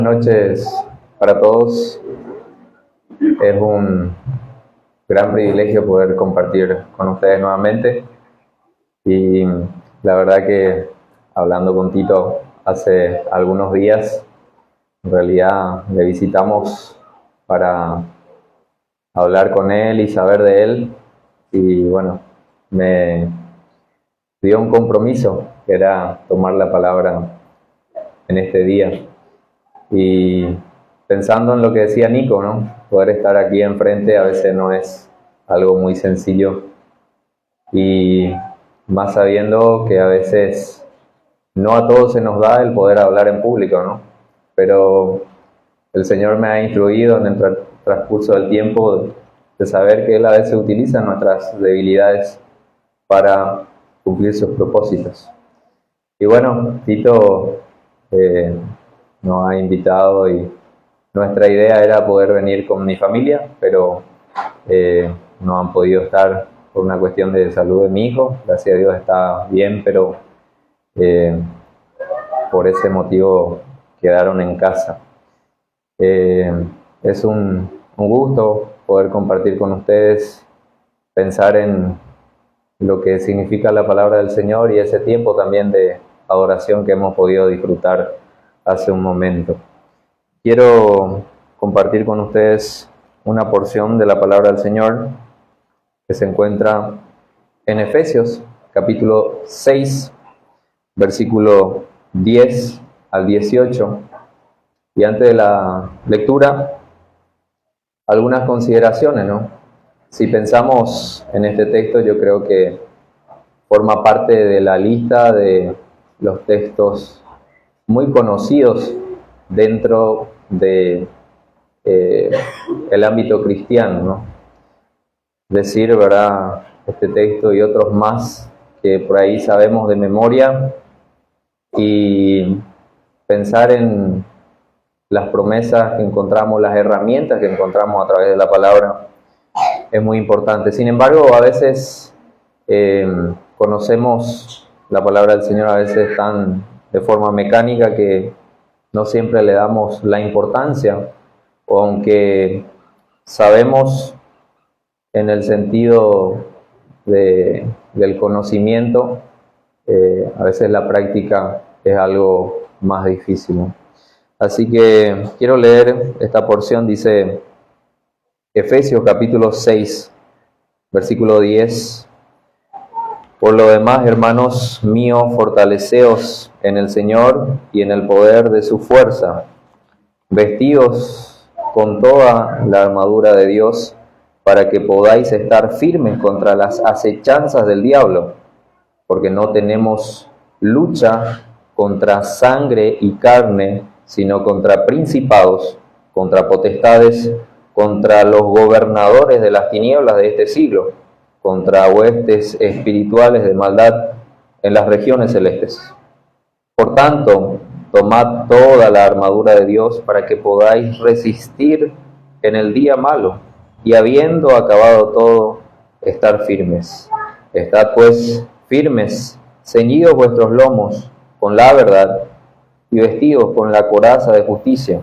Buenas noches para todos. Es un gran privilegio poder compartir con ustedes nuevamente. Y la verdad que hablando con Tito hace algunos días, en realidad le visitamos para hablar con él y saber de él. Y bueno, me dio un compromiso, que era tomar la palabra en este día. Y pensando en lo que decía Nico, ¿no? Poder estar aquí enfrente a veces no es algo muy sencillo. Y más sabiendo que a veces no a todos se nos da el poder hablar en público, ¿no? Pero el Señor me ha instruido en el transcurso del tiempo de saber que Él a veces utiliza nuestras debilidades para cumplir sus propósitos. Y bueno, Tito nos ha invitado y nuestra idea era poder venir con mi familia, pero no han podido estar por una cuestión de salud de mi hijo. Gracias a Dios está bien, pero por ese motivo quedaron en casa. Es un gusto poder compartir con ustedes, pensar en lo que significa la palabra del Señor y ese tiempo también de adoración que hemos podido disfrutar hace un momento. Quiero compartir con ustedes una porción de la palabra del Señor que se encuentra en Efesios, capítulo 6, versículo 10 al 18. Y antes de la lectura, algunas consideraciones, ¿no? Si pensamos en este texto, yo creo que forma parte de la lista de los textos muy conocidos dentro de el ámbito cristiano, ¿no? Decir, ¿verdad?, este texto y otros más que por ahí sabemos de memoria, y pensar en las promesas que encontramos, las herramientas que encontramos a través de la palabra, es muy importante. Sin embargo, a veces conocemos la palabra del Señor a veces tan de forma mecánica que no siempre le damos la importancia, o aunque sabemos en el sentido del conocimiento, a veces la práctica es algo más difícil, ¿no? Así que quiero leer esta porción. Dice Efesios capítulo 6, versículo 10. Por lo demás, hermanos míos, fortaleceos en el Señor y en el poder de su fuerza. Vestidos con toda la armadura de Dios, para que podáis estar firmes contra las acechanzas del diablo, porque no tenemos lucha contra sangre y carne, sino contra principados, contra potestades, contra los gobernadores de las tinieblas de este siglo, contra huestes espirituales de maldad en las regiones celestes. Por tanto, tomad toda la armadura de Dios para que podáis resistir en el día malo, y habiendo acabado todo, estar firmes. Estad pues firmes, ceñidos vuestros lomos con la verdad, y vestidos con la coraza de justicia,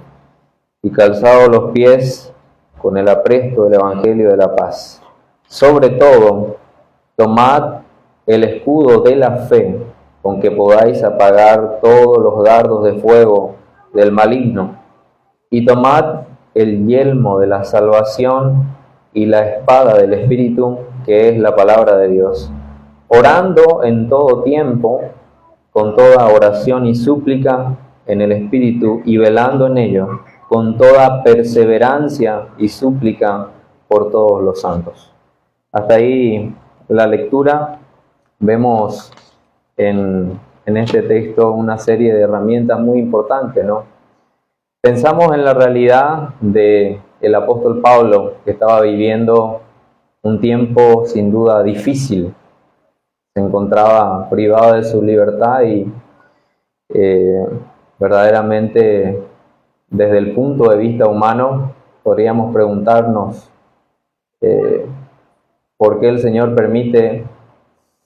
y calzados los pies con el apresto del evangelio de la paz. Sobre todo, tomad el escudo de la fe, con que podáis apagar todos los dardos de fuego del maligno, y tomad el yelmo de la salvación y la espada del Espíritu, que es la palabra de Dios, orando en todo tiempo, con toda oración y súplica en el Espíritu, y velando en ello, con toda perseverancia y súplica por todos los santos. Hasta ahí la lectura. Vemos en este texto una serie de herramientas muy importantes, ¿no? Pensamos en la realidad del apóstol Pablo, que estaba viviendo un tiempo sin duda difícil. Se encontraba privado de su libertad y verdaderamente, desde el punto de vista humano, podríamos preguntarnos por qué el Señor permite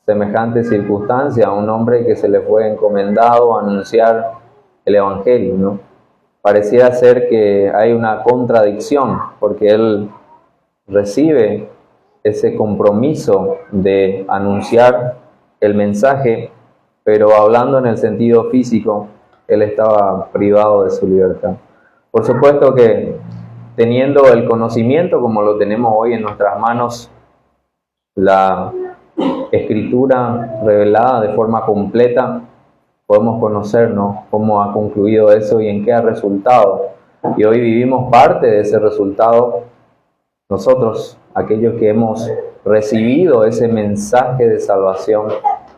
semejante circunstancia a un hombre que se le fue encomendado a anunciar el Evangelio, ¿no? pareciera ser que hay una contradicción, porque él recibe ese compromiso de anunciar el mensaje, pero hablando en el sentido físico, él estaba privado de su libertad. Por supuesto que teniendo el conocimiento como lo tenemos hoy en nuestras manos, la escritura revelada de forma completa, podemos conocernos cómo ha concluido eso y en qué ha resultado. Y hoy vivimos parte de ese resultado nosotros, aquellos que hemos recibido ese mensaje de salvación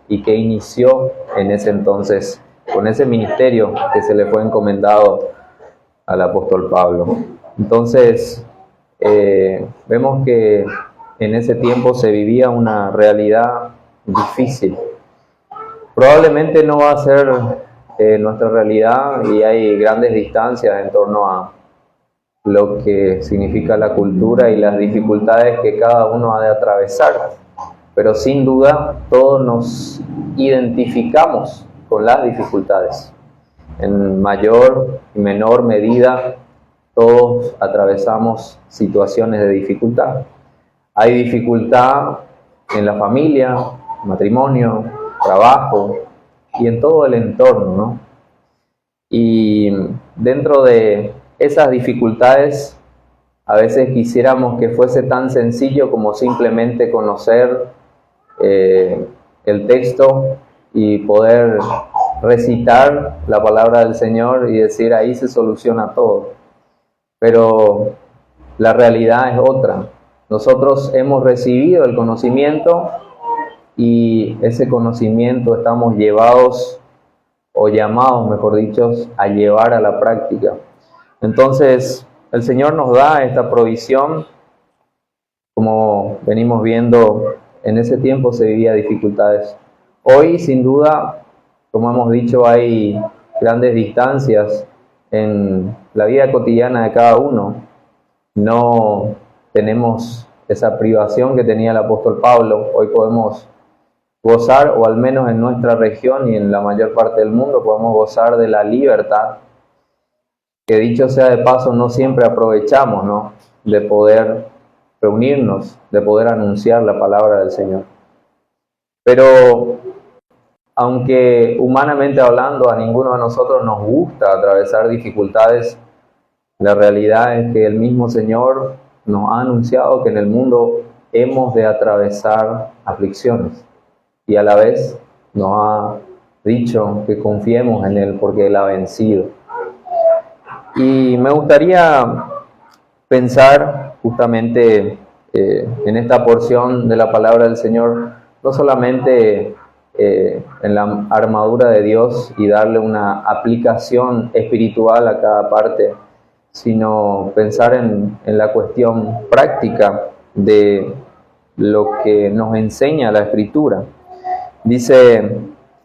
y que inició en ese entonces con ese ministerio que se le fue encomendado al apóstol Pablo. Entonces, vemos que en ese tiempo se vivía una realidad difícil. Probablemente no va a ser nuestra realidad y hay grandes distancias en torno a lo que significa la cultura y las dificultades que cada uno ha de atravesar. Pero sin duda todos nos identificamos con las dificultades. En mayor y menor medida todos atravesamos situaciones de dificultad. Hay dificultad en la familia, matrimonio, trabajo y en todo el entorno, ¿no? Y dentro de esas dificultades, a veces quisiéramos que fuese tan sencillo como simplemente conocer el texto y poder recitar la palabra del Señor y decir ahí se soluciona todo. Pero la realidad es otra. Nosotros hemos recibido el conocimiento y ese conocimiento estamos llevados o llamados, mejor dicho, a llevar a la práctica. Entonces, el Señor nos da esta provisión. Como venimos viendo, en ese tiempo se vivía dificultades. Hoy, sin duda, como hemos dicho, hay grandes distancias en la vida cotidiana de cada uno. No tenemos esa privación que tenía el apóstol Pablo. Hoy podemos gozar, o al menos en nuestra región y en la mayor parte del mundo, podemos gozar de la libertad, que dicho sea de paso, no siempre aprovechamos, ¿no?, de poder reunirnos, de poder anunciar la palabra del Señor. Pero aunque humanamente hablando a ninguno de nosotros nos gusta atravesar dificultades, la realidad es que el mismo Señor nos ha anunciado que en el mundo hemos de atravesar aflicciones y a la vez nos ha dicho que confiemos en Él porque Él ha vencido. Y me gustaría pensar justamente en esta porción de la palabra del Señor, no solamente en la armadura de Dios y darle una aplicación espiritual a cada parte, sino pensar en la cuestión práctica de lo que nos enseña la Escritura. Dice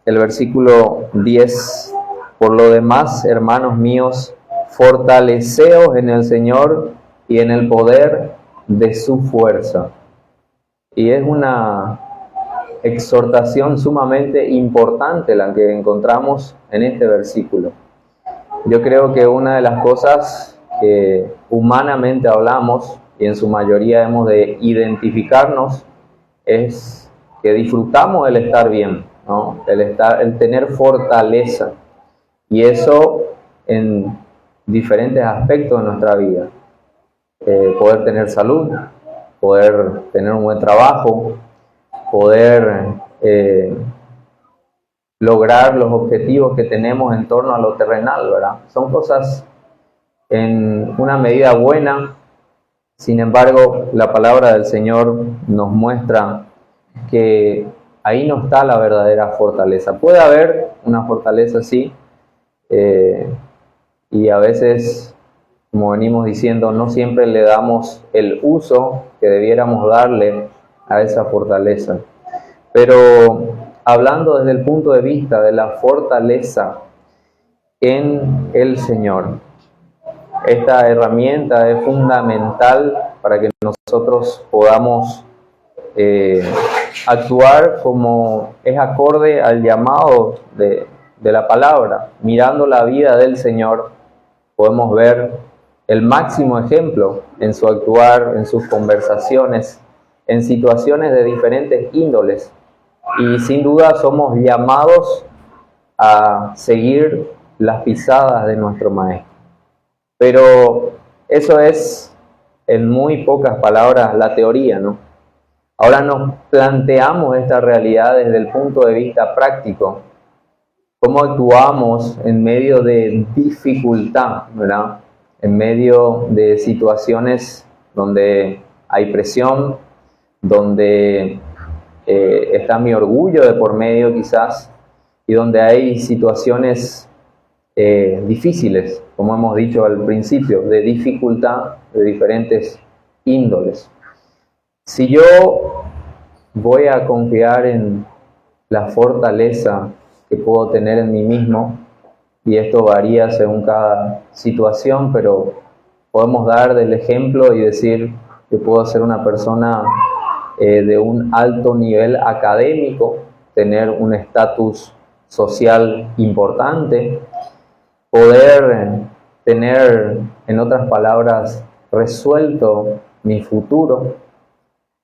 el versículo 10, por lo demás, hermanos míos, fortaleceos en el Señor y en el poder de su fuerza. Y es una exhortación sumamente importante la que encontramos en este versículo. Yo creo que una de las cosas que humanamente hablamos, y en su mayoría hemos de identificarnos, es que disfrutamos el estar bien, ¿no? El tener fortaleza. Y eso en diferentes aspectos de nuestra vida. Poder tener salud, poder tener un buen trabajo, poder lograr los objetivos que tenemos en torno a lo terrenal, ¿verdad? Son cosas en una medida buena. Sin embargo, la palabra del Señor nos muestra que ahí no está la verdadera fortaleza. Puede haber una fortaleza, sí, y a veces, como venimos diciendo, no siempre le damos el uso que debiéramos darle a esa fortaleza. Pero hablando desde el punto de vista de la fortaleza en el Señor, esta herramienta es fundamental para que nosotros podamos actuar como es acorde al llamado de la palabra, mirando la vida del Señor. podemos ver el máximo ejemplo en su actuar, en sus conversaciones, en situaciones de diferentes índoles. Y sin duda somos llamados a seguir las pisadas de nuestro Maestro. Pero eso es, en muy pocas palabras, la teoría, ¿no? Ahora nos planteamos esta realidad desde el punto de vista práctico. ¿Cómo actuamos en medio de dificultad, ¿verdad? En medio de situaciones donde hay presión, donde está mi orgullo de por medio quizás, y donde hay situaciones difíciles, como hemos dicho al principio, de dificultad de diferentes índoles? Si yo voy a confiar en la fortaleza que puedo tener en mí mismo, y esto varía según cada situación, pero podemos dar del ejemplo y decir que puedo ser una persona de un alto nivel académico, tener un estatus social importante, poder tener, en otras palabras, resuelto mi futuro,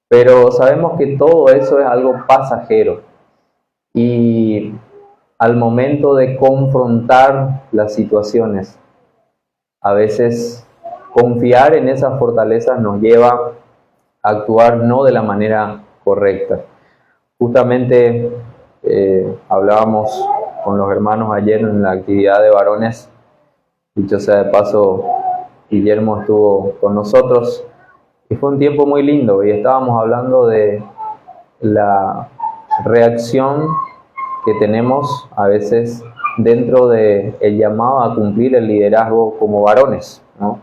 pero sabemos que todo eso es algo pasajero, y al momento de confrontar las situaciones, a veces confiar en esas fortalezas nos lleva a actuar no de la manera correcta. Justamente hablábamos con los hermanos ayer en la actividad de varones. Dicho sea de paso, Guillermo estuvo con nosotros y fue un tiempo muy lindo, y estábamos hablando de la reacción que tenemos a veces dentro del llamado a cumplir el liderazgo como varones, ¿no?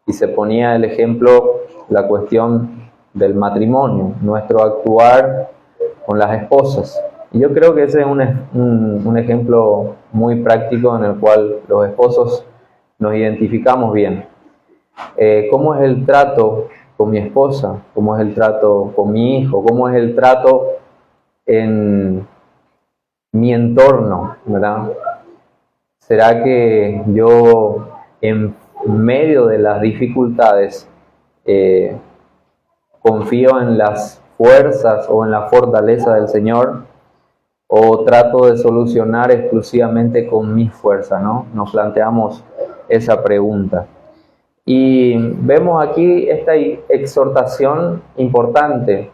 Y se ponía el ejemplo, la cuestión del matrimonio, nuestro actuar con las esposas. Y yo creo que ese es un ejemplo muy práctico en el cual los esposos nos identificamos bien. ¿Cómo es el trato con mi esposa? ¿Cómo es el trato con mi hijo? ¿Cómo es el trato en mi entorno, ¿verdad? ¿Será que yo en medio de las dificultades confío en las fuerzas o en la fortaleza del Señor, o trato de solucionar exclusivamente con mis fuerzas, ¿no? Nos planteamos esa pregunta. Y vemos aquí esta exhortación importante,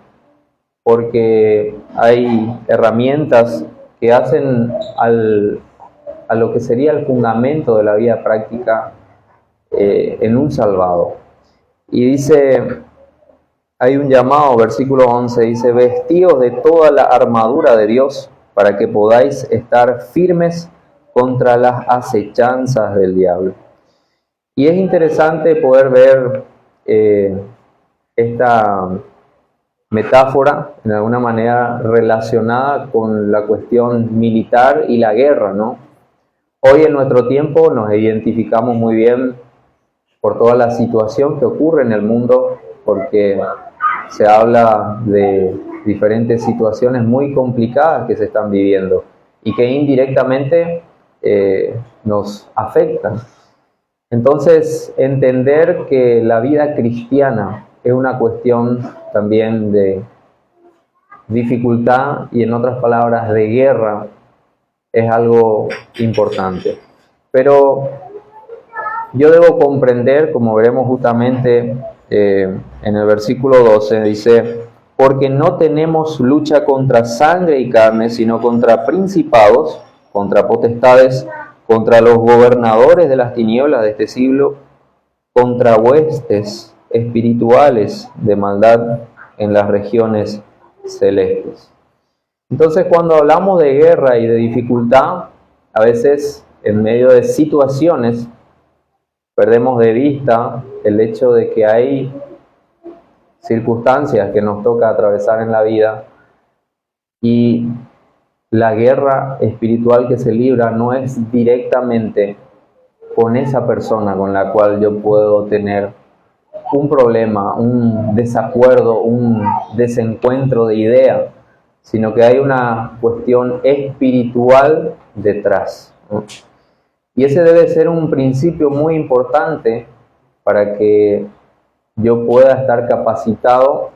porque hay herramientas que hacen a lo que sería el fundamento de la vida práctica en un salvado. Y dice, hay un llamado, versículo 11, dice: vestíos de toda la armadura de Dios para que podáis estar firmes contra las acechanzas del diablo. Y es interesante poder ver esta metáfora en alguna manera relacionada con la cuestión militar y la guerra, ¿no? Hoy en nuestro tiempo nos identificamos muy bien por toda la situación que ocurre en el mundo, porque se habla de diferentes situaciones muy complicadas que se están viviendo y que indirectamente nos afectan. Entonces, entender que la vida cristiana es una cuestión también de dificultad y, en otras palabras, de guerra, es algo importante. Pero yo debo comprender, como veremos justamente en el versículo 12, dice: porque no tenemos lucha contra sangre y carne, sino contra principados, contra potestades, contra los gobernadores de las tinieblas de este siglo, contra huestes espirituales de maldad en las regiones celestes. Entonces, cuando hablamos de guerra y de dificultad, a veces en medio de situaciones perdemos de vista el hecho de que hay circunstancias que nos toca atravesar en la vida, y la guerra espiritual que se libra no es directamente con esa persona con la cual yo puedo tener un problema, un desacuerdo, un desencuentro de idea, sino que hay una cuestión espiritual detrás, ¿no? Y ese debe ser un principio muy importante para que yo pueda estar capacitado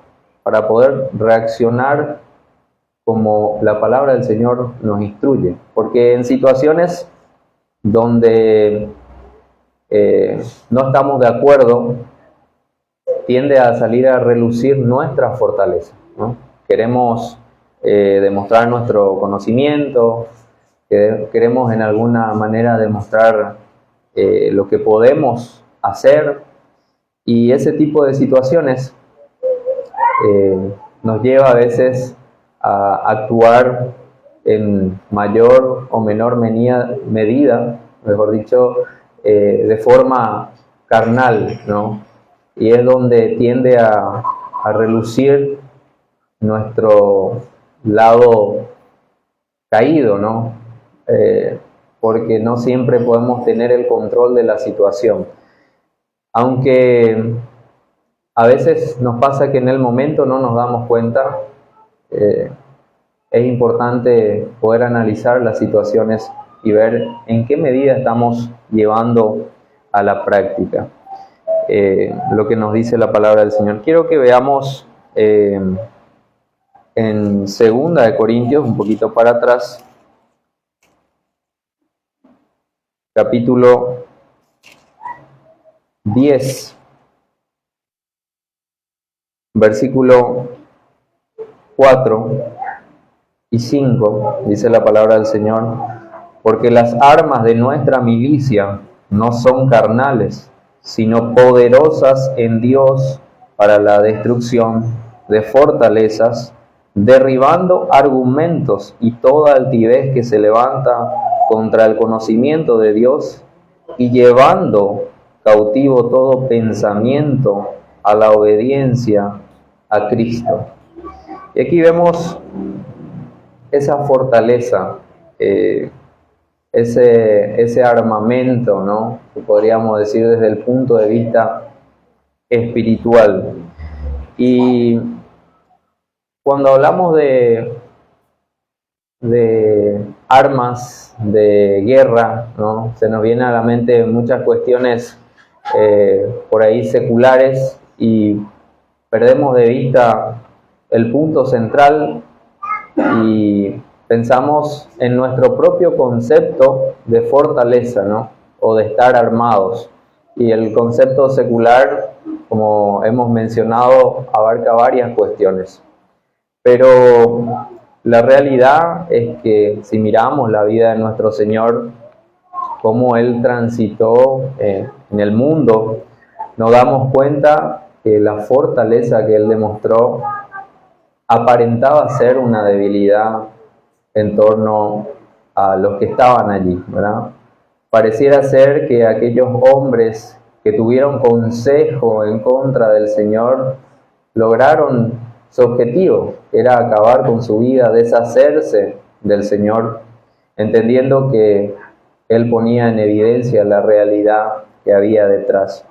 para poder reaccionar como la palabra del Señor nos instruye. Porque en situaciones donde no estamos de acuerdo, tiende a salir a relucir nuestra fortaleza, ¿no? Queremos demostrar nuestro conocimiento, queremos en alguna manera demostrar lo que podemos hacer, y ese tipo de situaciones nos lleva a veces a actuar en mayor o menor medida, mejor dicho, de forma carnal, ¿no? Y es donde tiende a relucir nuestro lado caído, ¿no? Porque no siempre podemos tener el control de la situación. Aunque a veces nos pasa que en el momento no nos damos cuenta, es importante poder analizar las situaciones y ver en qué medida estamos llevando a la práctica lo que nos dice la palabra del Señor. Quiero que veamos en 2 de Corintios, un poquito para atrás, capítulo 10, versículo 4 y 5, dice la palabra del Señor: porque las armas de nuestra milicia no son carnales, sino poderosas en Dios para la destrucción de fortalezas, derribando argumentos y toda altivez que se levanta contra el conocimiento de Dios, y llevando cautivo todo pensamiento a la obediencia a Cristo. Y aquí vemos esa fortaleza, ese armamento, ¿no? Que podríamos decir desde el punto de vista espiritual. Y cuando hablamos de armas de guerra, ¿no? Se nos viene a la mente muchas cuestiones por ahí seculares, y perdemos de vista el punto central y pensamos en nuestro propio concepto de fortaleza, ¿no? O de estar armados. Y el concepto secular, como hemos mencionado, abarca varias cuestiones. Pero la realidad es que si miramos la vida de nuestro Señor, cómo Él transitó en el mundo, nos damos cuenta que la fortaleza que Él demostró aparentaba ser una debilidad en torno a los que estaban allí, ¿verdad? Pareciera ser que aquellos hombres que tuvieron consejo en contra del Señor lograron su objetivo, era acabar con su vida, deshacerse del Señor, entendiendo que Él ponía en evidencia la realidad que había detrás.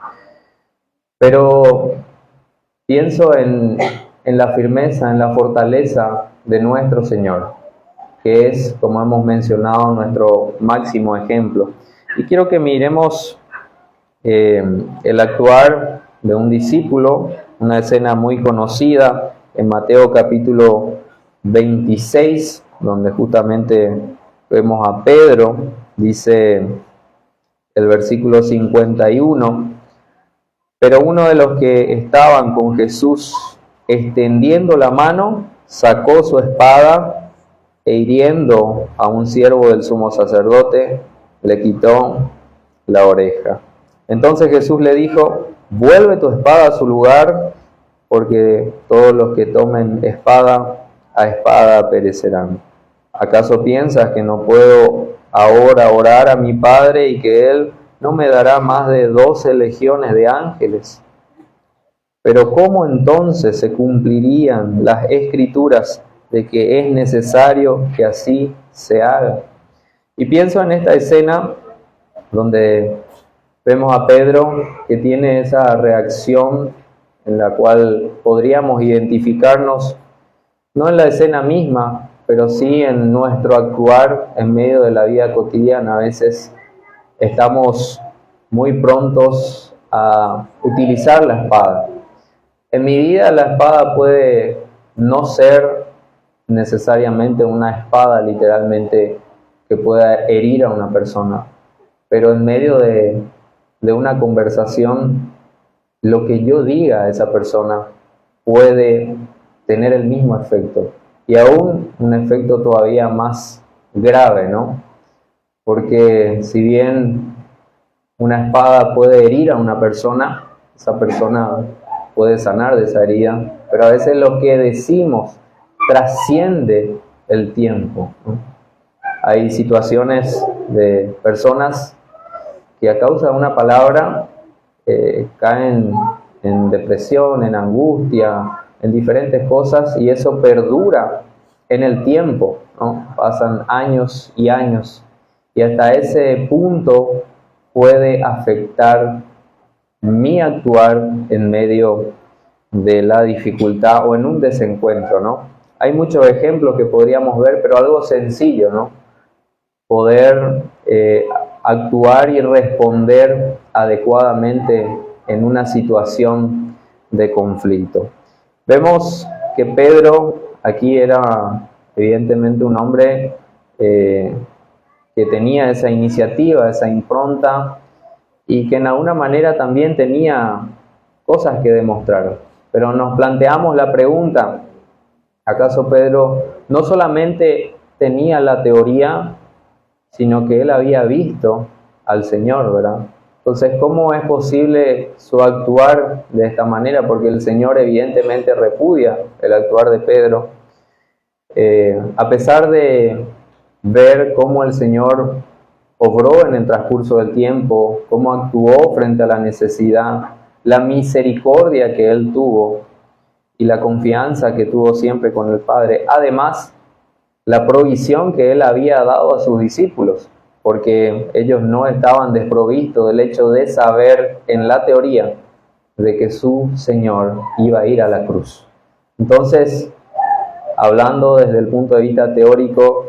Pero pienso en la firmeza, en la fortaleza de nuestro Señor, que es, como hemos mencionado, nuestro máximo ejemplo. Y quiero que miremos el actuar de un discípulo, una escena muy conocida en Mateo capítulo 26, donde justamente vemos a Pedro. Dice el versículo 51: pero uno de los que estaban con Jesús, extendiendo la mano, sacó su espada e hiriendo a un siervo del sumo sacerdote, le quitó la oreja. Entonces Jesús le dijo: vuelve tu espada a su lugar, porque todos los que tomen espada, a espada perecerán. ¿Acaso piensas que no puedo ahora orar a mi Padre y que Él no me dará más de 12 legiones de ángeles? Pero ¿cómo entonces se cumplirían las escrituras de que es necesario que así se haga? Y pienso en esta escena donde vemos a Pedro que tiene esa reacción en la cual podríamos identificarnos, no en la escena misma, pero sí en nuestro actuar en medio de la vida cotidiana. A veces estamos muy prontos a utilizar la espada. En mi vida la espada puede no ser necesariamente una espada literalmente que pueda herir a una persona, pero en medio de una conversación, lo que yo diga a esa persona puede tener el mismo efecto, y aún un efecto todavía más grave, ¿no? Porque si bien una espada puede herir a una persona, esa persona puede sanar de esa herida, pero a veces lo que decimos trasciende el tiempo, ¿no? Hay situaciones de personas que a causa de una palabra caen en depresión, en angustia, en diferentes cosas, y eso perdura en el tiempo, ¿no? Pasan años y años, y hasta ese punto puede afectar mi actuar en medio de la dificultad o en un desencuentro, ¿no? Hay muchos ejemplos que podríamos ver, pero algo sencillo, ¿no? Poder actuar y responder adecuadamente en una situación de conflicto. Vemos que Pedro aquí era evidentemente un hombre que tenía esa iniciativa, esa impronta, y que en alguna manera también tenía cosas que demostrar. Pero nos planteamos la pregunta, ¿acaso Pedro no solamente tenía la teoría, sino que él había visto al Señor, ¿verdad? Entonces, ¿cómo es posible su actuar de esta manera? Porque el Señor evidentemente repudia el actuar de Pedro. A pesar de ver cómo el Señor obró en el transcurso del tiempo, cómo actuó frente a la necesidad, la misericordia que Él tuvo y la confianza que tuvo siempre con el Padre. Además, la provisión que Él había dado a sus discípulos, porque ellos no estaban desprovistos del hecho de saber en la teoría de que su Señor iba a ir a la cruz. Entonces, hablando desde el punto de vista teórico,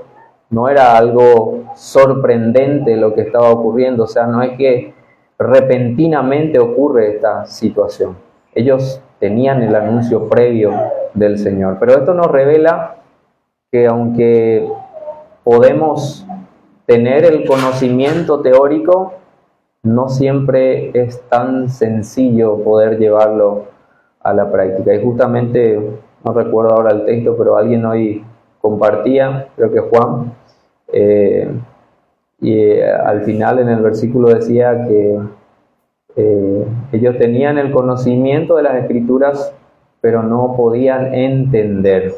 no era algo sorprendente lo que estaba ocurriendo, o sea, no es que repentinamente ocurre esta situación. Ellos tenían el anuncio previo del Señor, pero esto nos revela que aunque podemos tener el conocimiento teórico, no siempre es tan sencillo poder llevarlo a la práctica. Y justamente, no recuerdo ahora el texto, pero alguien hoy compartía, creo que Juan, al final en el versículo decía que ellos tenían el conocimiento de las Escrituras, pero no podían entender.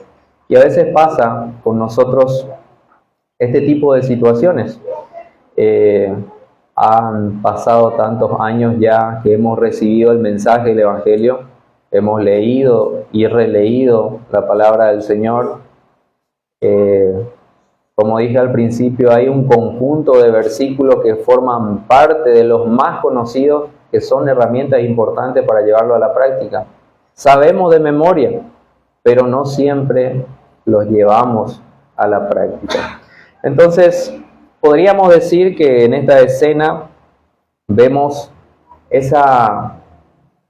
Y a veces pasa con nosotros este tipo de situaciones. Han pasado tantos años ya que hemos recibido el mensaje del Evangelio, hemos leído y releído la palabra del Señor. Como dije al principio, hay un conjunto de versículos que forman parte de los más conocidos, que son herramientas importantes para llevarlo a la práctica. Sabemos de memoria, pero no siempre los llevamos a la práctica. Entonces, podríamos decir que en esta escena vemos esa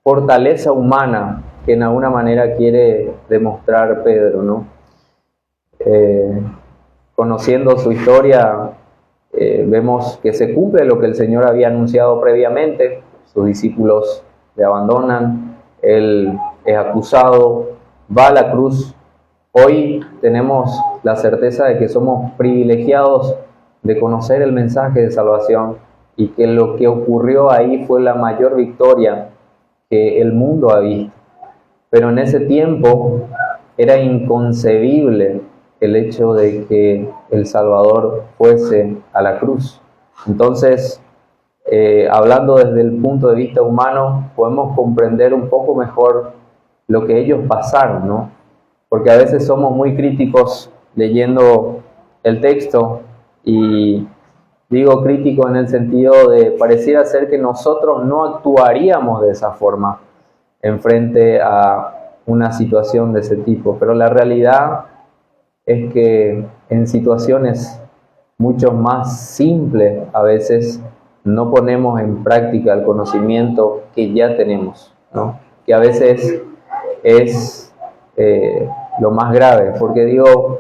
fortaleza humana que en alguna manera quiere demostrar Pedro, ¿no? Conociendo su historia, vemos que se cumple lo que el Señor había anunciado previamente. Sus discípulos le abandonan, él es acusado, va a la cruz. Hoy tenemos la certeza de que somos privilegiados de conocer el mensaje de salvación y que lo que ocurrió ahí fue la mayor victoria que el mundo ha visto. Pero en ese tiempo era inconcebible el hecho de que el Salvador fuese a la cruz. Entonces, hablando desde el punto de vista humano, podemos comprender un poco mejor lo que ellos pasaron, ¿no? Porque a veces somos muy críticos leyendo el texto, y digo crítico en el sentido de pareciera ser que nosotros no actuaríamos de esa forma en frente a una situación de ese tipo, pero la realidad es que en situaciones mucho más simples a veces no ponemos en práctica el conocimiento que ya tenemos, ¿no? Que a veces es lo más grave, porque digo,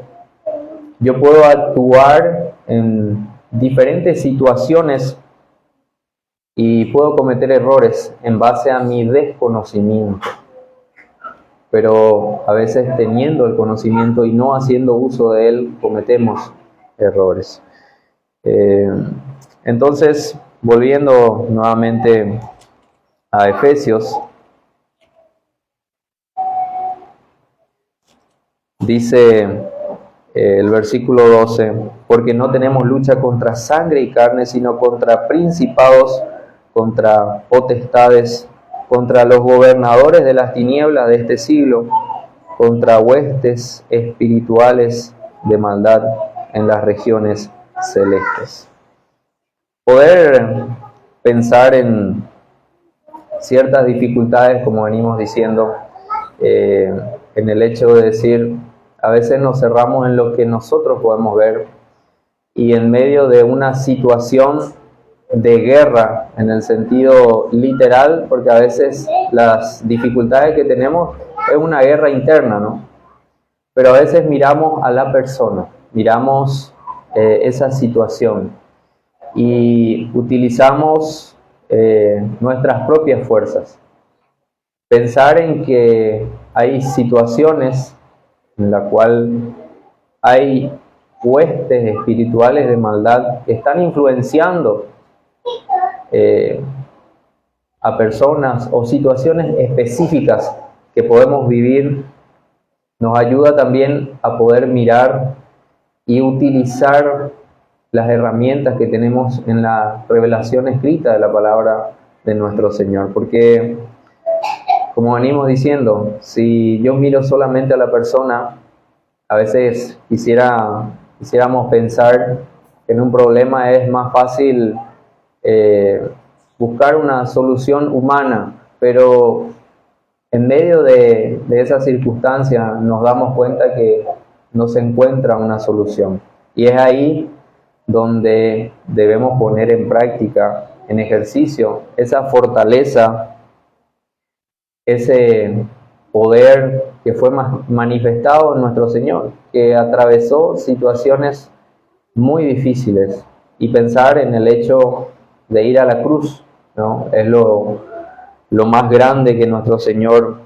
yo puedo actuar en diferentes situaciones y puedo cometer errores en base a mi desconocimiento, pero a veces teniendo el conocimiento y no haciendo uso de él, cometemos errores. Entonces, volviendo nuevamente a Efesios, dice el versículo 12, porque no tenemos lucha contra sangre y carne, sino contra principados, contra potestades, contra los gobernadores de las tinieblas de este siglo, contra huestes espirituales de maldad en las regiones celestes. Poder pensar en ciertas dificultades, como venimos diciendo, en el hecho de decir, a veces nos cerramos en lo que nosotros podemos ver, y en medio de una situación de guerra, en el sentido literal, porque a veces las dificultades que tenemos es una guerra interna, ¿no? Pero a veces miramos a la persona, miramos esa situación y utilizamos nuestras propias fuerzas. Pensar en que hay situaciones en la cual hay huestes espirituales de maldad que están influenciando a personas o situaciones específicas que podemos vivir, nos ayuda también a poder mirar y utilizar las herramientas que tenemos en la revelación escrita de la palabra de nuestro Señor. Porque, como venimos diciendo, si yo miro solamente a la persona, a veces quisiéramos pensar que en un problema es más fácil buscar una solución humana, pero en medio de esa circunstancia nos damos cuenta que no se encuentra una solución. Y es ahí donde debemos poner en práctica, en ejercicio, esa fortaleza, ese poder que fue manifestado en nuestro Señor, que atravesó situaciones muy difíciles, y pensar en el hecho de ir a la cruz, ¿no? Es lo más grande que nuestro Señor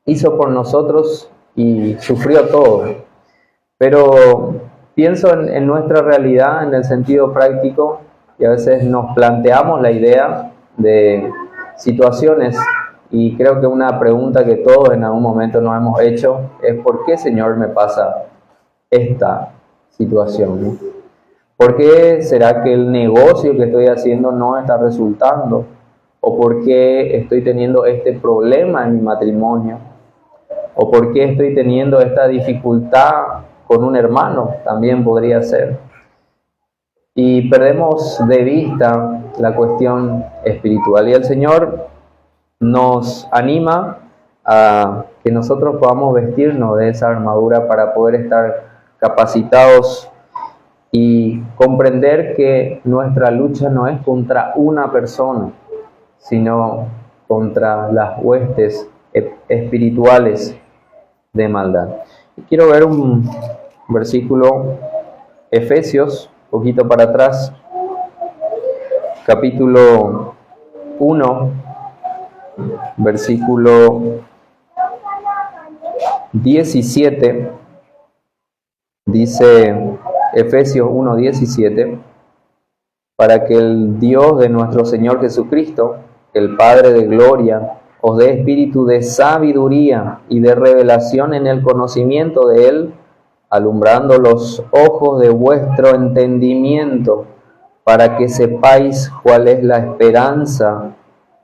hizo por nosotros y sufrió todo. Pero pienso en nuestra realidad en el sentido práctico, y a veces nos planteamos la idea de situaciones, y creo que una pregunta que todos en algún momento nos hemos hecho es: ¿por qué, Señor, me pasa esta situación? ¿Por qué será que el negocio que estoy haciendo no está resultando? ¿O por qué estoy teniendo este problema en mi matrimonio? ¿O por qué estoy teniendo esta dificultad con un hermano? También podría ser. Y perdemos de vista la cuestión espiritual. Y el Señor nos anima a que nosotros podamos vestirnos de esa armadura para poder estar capacitados y comprender que nuestra lucha no es contra una persona, sino contra las huestes espirituales de maldad. Y quiero ver un versículo, Efesios, un poquito para atrás, capítulo 1, versículo 17, dice Efesios 1:17, para que el Dios de nuestro Señor Jesucristo, el Padre de gloria, os dé espíritu de sabiduría y de revelación en el conocimiento de Él, alumbrando los ojos de vuestro entendimiento, para que sepáis cuál es la esperanza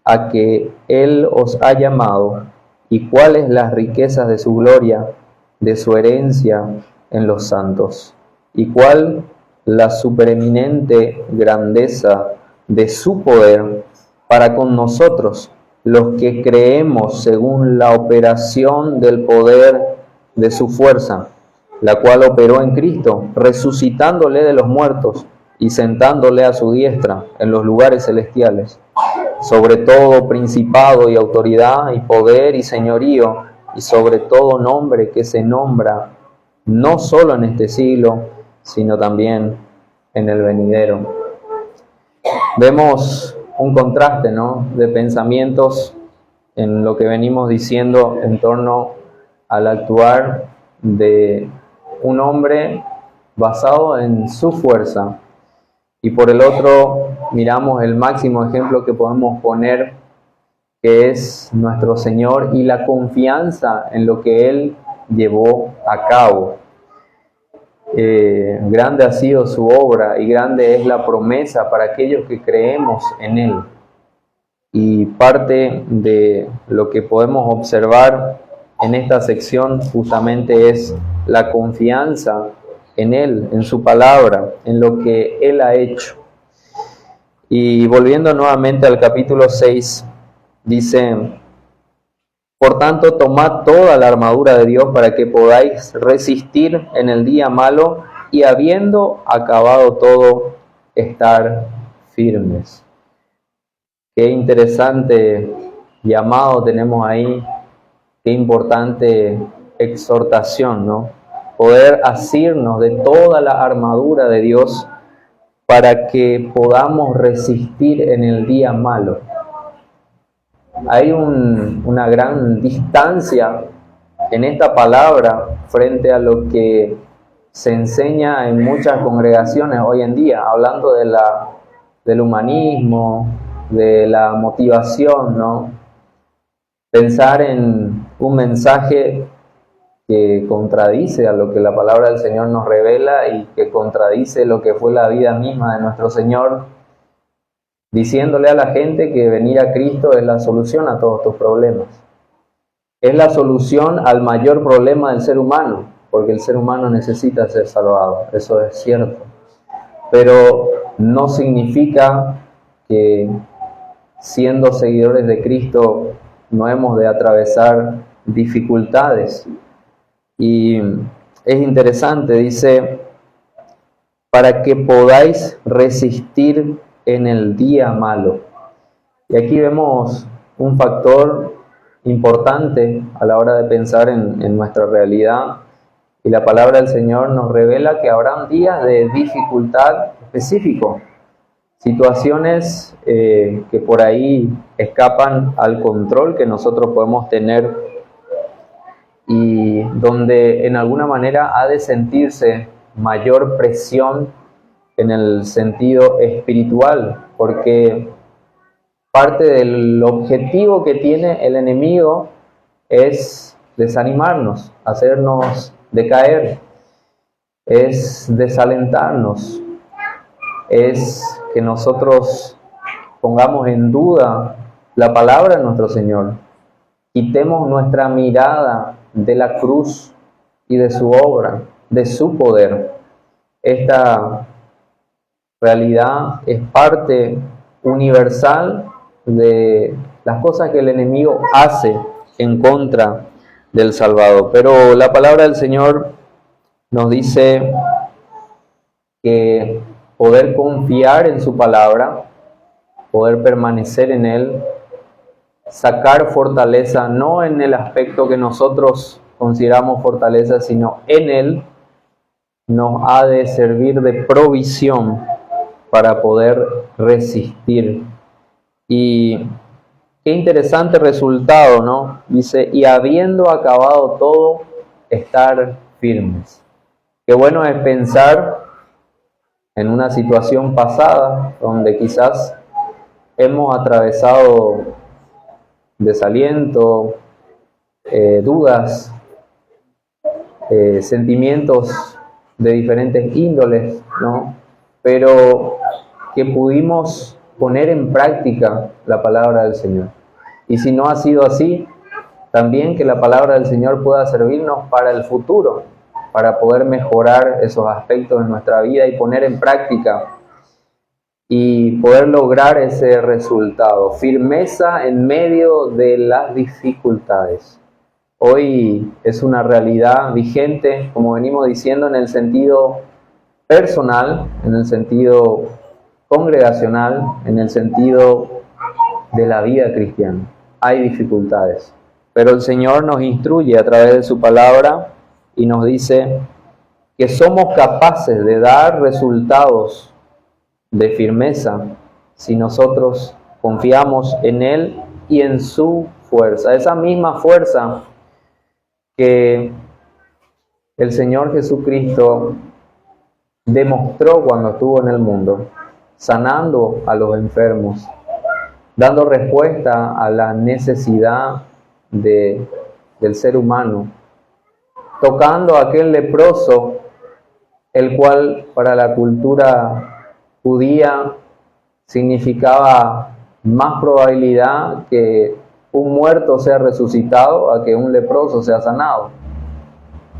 a que Él os ha llamado, y cuáles las riquezas de su gloria, de su herencia en los santos, y cuál la supereminente grandeza de su poder para con nosotros, los que creemos según la operación del poder de su fuerza, la cual operó en Cristo, resucitándole de los muertos y sentándole a su diestra en los lugares celestiales, sobre todo principado y autoridad y poder y señorío, y sobre todo nombre que se nombra, no solo en este siglo, sino también en el venidero. Vemos un contraste, ¿no?, de pensamientos en lo que venimos diciendo en torno al actuar de un hombre basado en su fuerza. Y por el otro, miramos el máximo ejemplo que podemos poner, que es nuestro Señor y la confianza en lo que Él llevó a cabo. Grande ha sido su obra y grande es la promesa para aquellos que creemos en Él. Y parte de lo que podemos observar en esta sección justamente es la confianza en Él, en su palabra, en lo que Él ha hecho. Y volviendo nuevamente al capítulo 6, dice: por tanto, tomad toda la armadura de Dios para que podáis resistir en el día malo y habiendo acabado todo, estar firmes. Qué interesante llamado tenemos ahí, qué importante exhortación, ¿no? Poder asirnos de toda la armadura de Dios para que podamos resistir en el día malo. Hay una gran distancia en esta palabra frente a lo que se enseña en muchas congregaciones hoy en día, hablando del humanismo, de la motivación, ¿no? Pensar en un mensaje que contradice a lo que la palabra del Señor nos revela y que contradice lo que fue la vida misma de nuestro Señor, diciéndole a la gente que venir a Cristo es la solución a todos tus problemas. Es la solución al mayor problema del ser humano, porque el ser humano necesita ser salvado, eso es cierto. Pero no significa que siendo seguidores de Cristo no hemos de atravesar dificultades. Y es interesante, dice, para que podáis resistir en el día malo. Y aquí vemos un factor importante a la hora de pensar en nuestra realidad. Y la palabra del Señor nos revela que habrán días de dificultad específico, situaciones que por ahí escapan al control que nosotros podemos tener y donde en alguna manera ha de sentirse mayor presión en el sentido espiritual, porque parte del objetivo que tiene el enemigo es desanimarnos, hacernos decaer, es desalentarnos, es que nosotros pongamos en duda la palabra de nuestro Señor, quitemos nuestra mirada de la cruz y de su obra, de su poder. Esta realidad es parte universal de las cosas que el enemigo hace en contra del Salvador. Pero la palabra del Señor nos dice que poder confiar en su palabra, poder permanecer en Él, sacar fortaleza no en el aspecto que nosotros consideramos fortaleza, sino en Él, nos ha de servir de provisión para poder resistir. Y qué interesante resultado, ¿no? Dice, y habiendo acabado todo, estar firmes. Qué bueno es pensar en una situación pasada donde quizás hemos atravesado desaliento, dudas, sentimientos de diferentes índoles, ¿no? Pero que pudimos poner en práctica la palabra del Señor. Y si no ha sido así, también que la palabra del Señor pueda servirnos para el futuro, para poder mejorar esos aspectos de nuestra vida y poner en práctica y poder lograr ese resultado. Firmeza en medio de las dificultades. Hoy es una realidad vigente, como venimos diciendo, en el sentido personal, en el sentido congregacional, en el sentido de la vida cristiana. Hay dificultades, pero el Señor nos instruye a través de su palabra y nos dice que somos capaces de dar resultados de firmeza si nosotros confiamos en Él y en su fuerza. Esa misma fuerza que el Señor Jesucristo demostró cuando estuvo en el mundo, sanando a los enfermos, dando respuesta a la necesidad del ser humano, tocando a aquel leproso, el cual para la cultura judía significaba más probabilidad que un muerto sea resucitado a que un leproso sea sanado.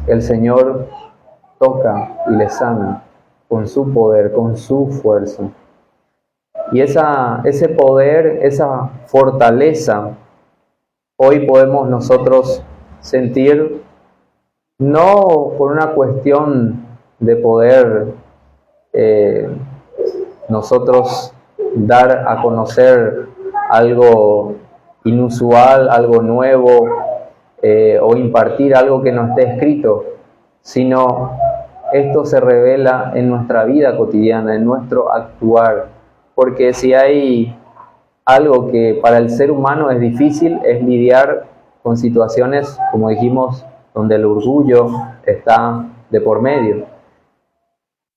El Señor toca y le sana con su poder, con su fuerza. Y ese poder, esa fortaleza, hoy podemos nosotros sentir, no por una cuestión de poder nosotros dar a conocer algo inusual, algo nuevo, o impartir algo que no esté escrito, sino esto se revela en nuestra vida cotidiana, en nuestro actuar. Porque si hay algo que para el ser humano es difícil, es lidiar con situaciones, como dijimos, donde el orgullo está de por medio.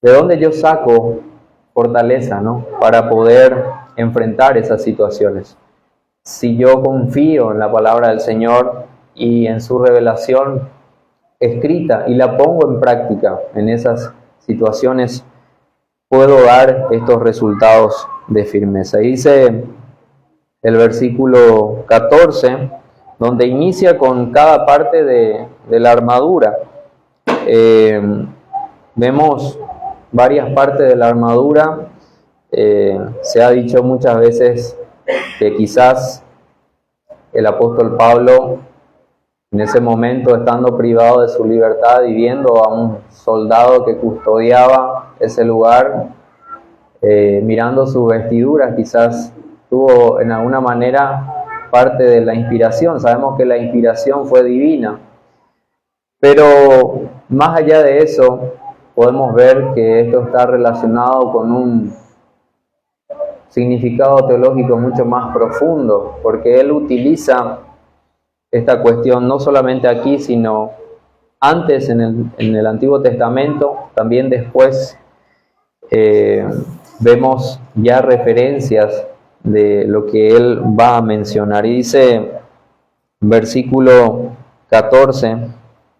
¿De dónde yo saco fortaleza, ¿no?, para poder enfrentar esas situaciones? Si yo confío en la palabra del Señor y en su revelación escrita y la pongo en práctica en esas situaciones, puedo dar estos resultados de firmeza. Y dice el versículo 14, donde inicia con cada parte de la armadura. Vemos varias partes de la armadura. Se ha dicho muchas veces que quizás el apóstol Pablo, en ese momento, estando privado de su libertad y viendo a un soldado que custodiaba ese lugar, mirando sus vestiduras, quizás tuvo en alguna manera parte de la inspiración. Sabemos que la inspiración fue divina, pero más allá de eso, podemos ver que esto está relacionado con un significado teológico mucho más profundo, porque él utiliza esta cuestión no solamente aquí, sino antes en el Antiguo Testamento, también después vemos ya referencias de lo que él va a mencionar. Y dice, versículo 14,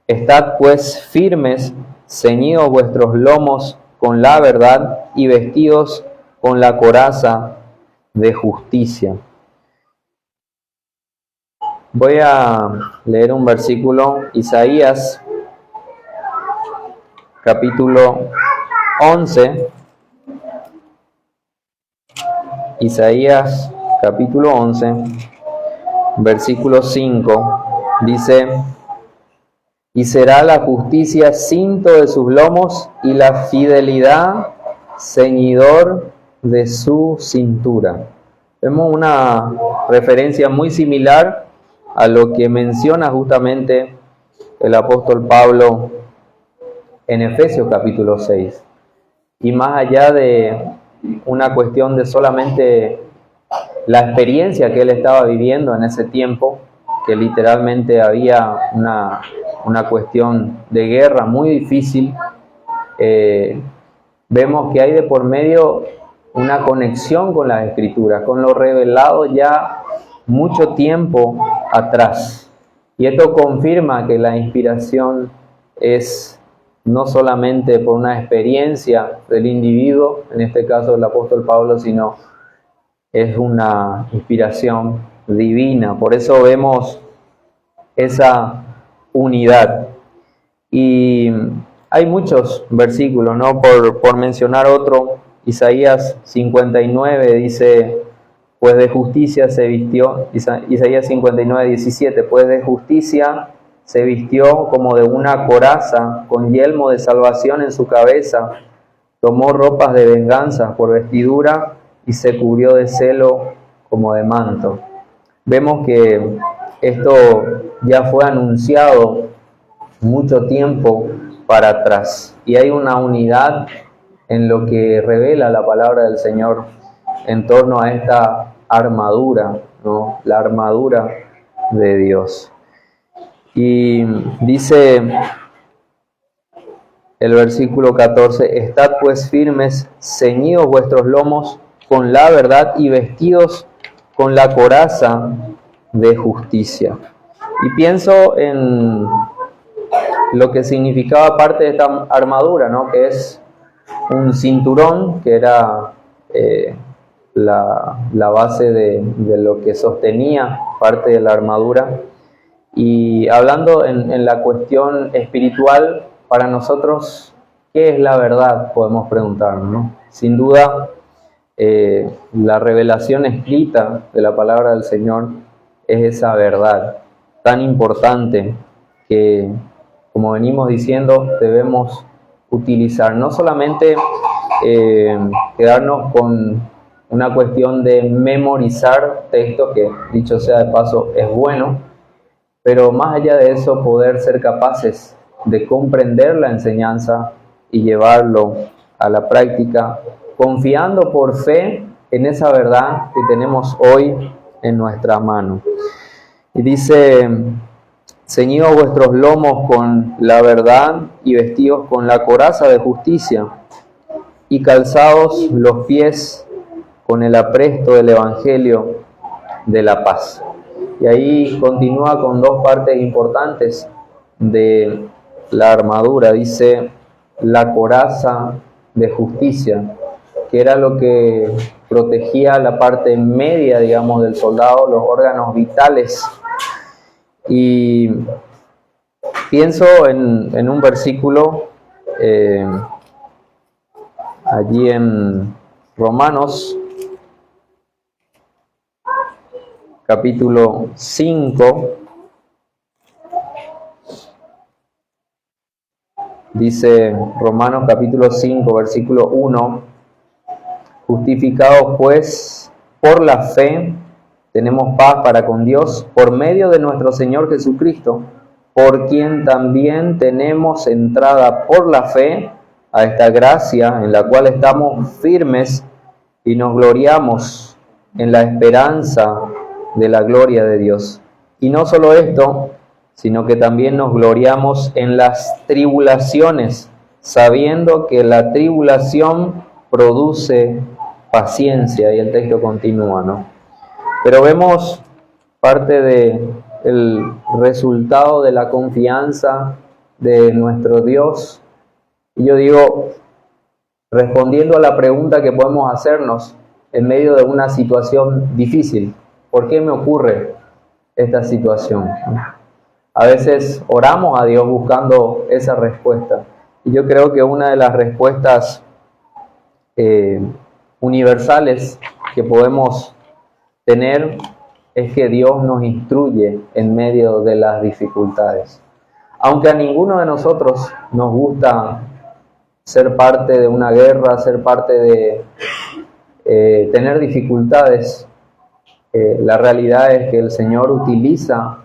estad pues firmes, ceñidos vuestros lomos con la verdad y vestidos con la coraza de justicia. Voy a leer un versículo, Isaías, capítulo 11. Isaías, capítulo 11, versículo 5, dice, y será la justicia cinto de sus lomos y la fidelidad ceñidor de su cintura. Vemos una referencia muy similar a lo que menciona justamente el apóstol Pablo en Efesios capítulo 6. Y más allá de una cuestión de solamente la experiencia que él estaba viviendo en ese tiempo, que literalmente había una cuestión de guerra muy difícil, vemos que hay de por medio una conexión con las Escrituras, con lo revelado ya mucho tiempo atrás. Y esto confirma que la inspiración es no solamente por una experiencia del individuo, en este caso del apóstol Pablo, sino es una inspiración divina. Por eso vemos esa unidad. Y hay muchos versículos, ¿no? Por mencionar otro, Isaías 59 dice, pues de justicia se vistió, Isaías 59, 17, pues de justicia se vistió como de una coraza, con yelmo de salvación en su cabeza, tomó ropas de venganza por vestidura y se cubrió de celo como de manto. Vemos que esto ya fue anunciado mucho tiempo para atrás y hay una unidad en lo que revela la palabra del Señor en torno a esta armadura, ¿no? La armadura de Dios. Y dice el versículo 14: estad pues firmes, ceñidos vuestros lomos con la verdad y vestidos con la coraza de justicia. Y pienso en lo que significaba parte de esta armadura, ¿no? Que es un cinturón, que era la base de lo que sostenía parte de la armadura. Y hablando en la cuestión espiritual, para nosotros, ¿qué es la verdad? Podemos preguntarnos, ¿no? Sin duda, la revelación escrita de la palabra del Señor es esa verdad tan importante que, como venimos diciendo, debemos utilizar. No solamente quedarnos con una cuestión de memorizar textos, que dicho sea de paso es bueno, pero más allá de eso, poder ser capaces de comprender la enseñanza y llevarlo a la práctica, confiando por fe en esa verdad que tenemos hoy en nuestra mano. Y dice: ceñidos vuestros lomos con la verdad y vestidos con la coraza de justicia, y calzados los pies con el apresto del Evangelio de la paz. Y ahí continúa con dos partes importantes de la armadura. Dice la coraza de justicia, que era lo que protegía la parte media, digamos, del soldado, los órganos vitales. Y pienso en un versículo allí en Romanos capítulo 5, dice Romanos capítulo 5, versículo 1: justificados pues por la fe, tenemos paz para con Dios por medio de nuestro Señor Jesucristo, por quien también tenemos entrada por la fe a esta gracia en la cual estamos firmes y nos gloriamos en la esperanza de la gloria de Dios. Y no solo esto, sino que también nos gloriamos en las tribulaciones, sabiendo que la tribulación produce paciencia. Y el texto continúa, ¿no? Pero vemos parte del resultado de la confianza de nuestro Dios. Y yo digo, respondiendo a la pregunta que podemos hacernos en medio de una situación difícil: ¿por qué me ocurre esta situación? A veces oramos a Dios buscando esa respuesta. Y yo creo que una de las respuestas universales que podemos tener es que Dios nos instruye en medio de las dificultades. Aunque a ninguno de nosotros nos gusta ser parte de una guerra, ser parte de tener dificultades, la realidad es que el Señor utiliza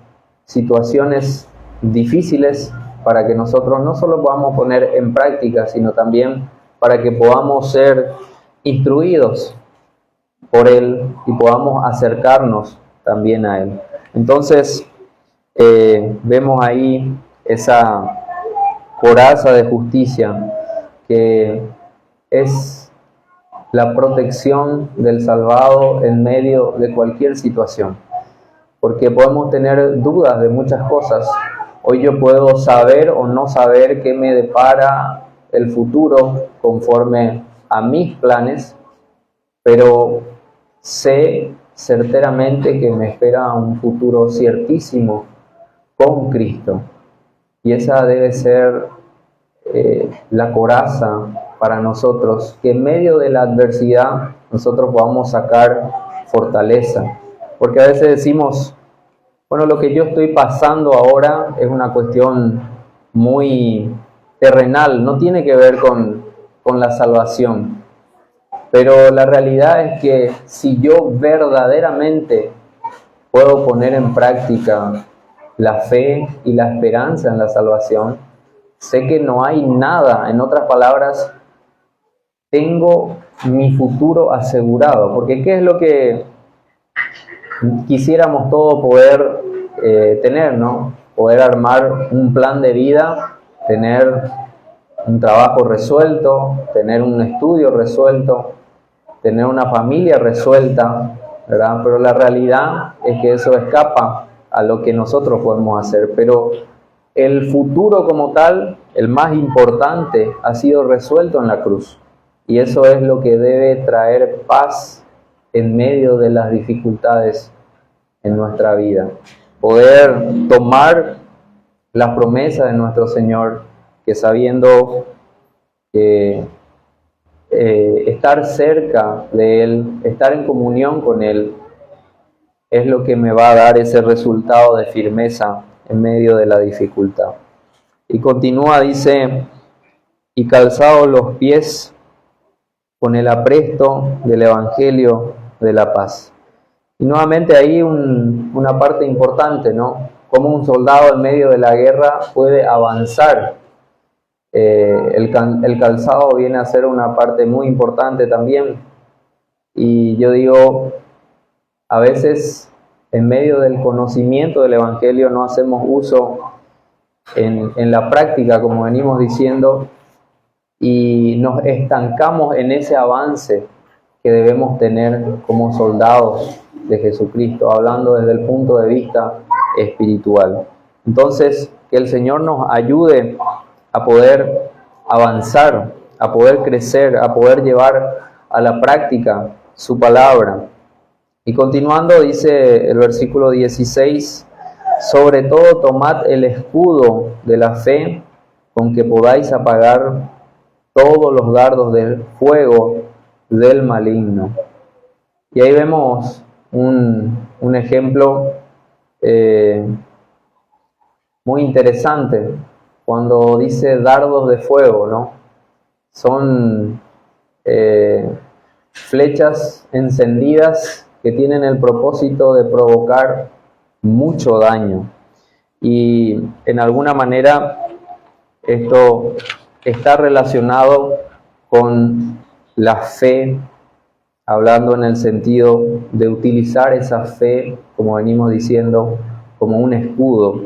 situaciones difíciles para que nosotros no solo podamos poner en práctica, sino también para que podamos ser instruidos por Él y podamos acercarnos también a Él. Entonces, vemos ahí esa coraza de justicia, que es la protección del salvado en medio de cualquier situación. Porque podemos tener dudas de muchas cosas. Hoy yo puedo saber o no saber qué me depara el futuro conforme a mis planes, pero sé certeramente que me espera un futuro ciertísimo con Cristo. Y esa debe ser la coraza para nosotros, que en medio de la adversidad nosotros podamos sacar fortaleza. Porque a veces decimos, bueno, lo que yo estoy pasando ahora es una cuestión muy terrenal, no tiene que ver con con la salvación. Pero la realidad es que si yo verdaderamente puedo poner en práctica la fe y la esperanza en la salvación, sé que no hay nada, en otras palabras, tengo mi futuro asegurado. Porque ¿qué es lo que quisiéramos todos poder tener, ¿no? Poder armar un plan de vida, tener un trabajo resuelto, tener un estudio resuelto, tener una familia resuelta, ¿verdad? Pero la realidad es que eso escapa a lo que nosotros podemos hacer. Pero el futuro como tal, el más importante, ha sido resuelto en la cruz. Y eso es lo que debe traer paz en medio de las dificultades en nuestra vida. Poder tomar las promesas de nuestro Señor, que sabiendo que estar cerca de Él, estar en comunión con Él, es lo que me va a dar ese resultado de firmeza en medio de la dificultad. Y continúa, dice, y calzados los pies con el apresto del Evangelio de la paz. Y nuevamente ahí una parte importante, ¿no? Cómo un soldado en medio de la guerra puede avanzar. El calzado viene a ser una parte muy importante también. Y yo digo, a veces en medio del conocimiento del Evangelio no hacemos uso en la práctica, como venimos diciendo, y nos estancamos en ese avance que debemos tener como soldados de Jesucristo, hablando desde el punto de vista espiritual. Entonces, que el Señor nos ayude a poder avanzar, a poder crecer, a poder llevar a la práctica su palabra. Y continuando, dice el versículo 16, sobre todo tomad el escudo de la fe con que podáis apagar todos los dardos del fuego del maligno. Y ahí vemos un ejemplo muy interesante cuando dice dardos de fuego, ¿no? Son flechas encendidas que tienen el propósito de provocar mucho daño. Y en alguna manera esto está relacionado con la fe, hablando en el sentido de utilizar esa fe, como venimos diciendo, como un escudo.